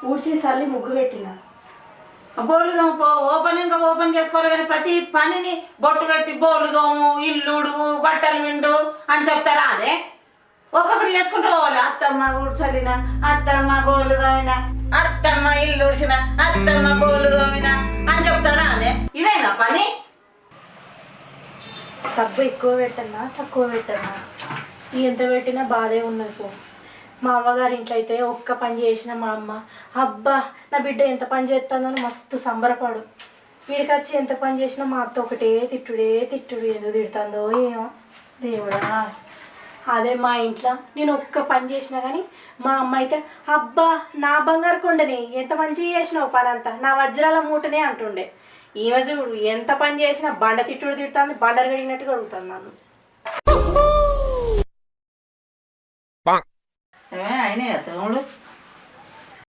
ఊడ్చి సల్లి ముగ్గు పెట్టిన. బోర్లు తోము ఓపెన్ చేసుకోవాలి కానీ ప్రతి పనిని బొట్టు పెట్టి బోర్లు తోము, ఇల్లుడు, బట్టలు విండు అని చెప్తారా? అదే ఒక్కొక్కటి చేసుకుంటూ పోవాలి. అత్తమ్మ ఊడ్చలిన, అత్తమ్మ బోర్లు తోమిన, అత్తమ్మ ఇల్లు ఊడ్చిన, అత్తమ్మ బోర్లు తోమిన అని చెప్తారా? అదే ఇదేనా పని? సబ్బు ఎక్కువ పెట్టన్నా తక్కువ పెట్టన్నా ఎంత పెట్టినా బాధే ఉన్నది పో. మా అమ్మగారి ఇంట్లో అయితే ఒక్క పని చేసిన మా అమ్మ అబ్బా నా బిడ్డ ఎంత పని చేస్తుందని మస్తు సంబరపడు. వీడికి వచ్చి ఎంత పని చేసినా మా అత్త ఒకటే తిట్టుడు ఎందుకు తిడుతుందో ఏమో దేవుడా. అదే మా ఇంట్లో నేను ఒక్క పని చేసినా కానీ మా అమ్మ అయితే అబ్బా నా బంగారు కొండని ఎంత మంచిగా చేసినావు పని అంతా, నా వజ్రాల మూటనే అంటుండే. ఈమె చూడు ఎంత పని చేసినా బండ తిడుతుంది, బండలు కడిగినట్టుగా అడుగుతాను నన్ను. అయినాయి తమ్ముడు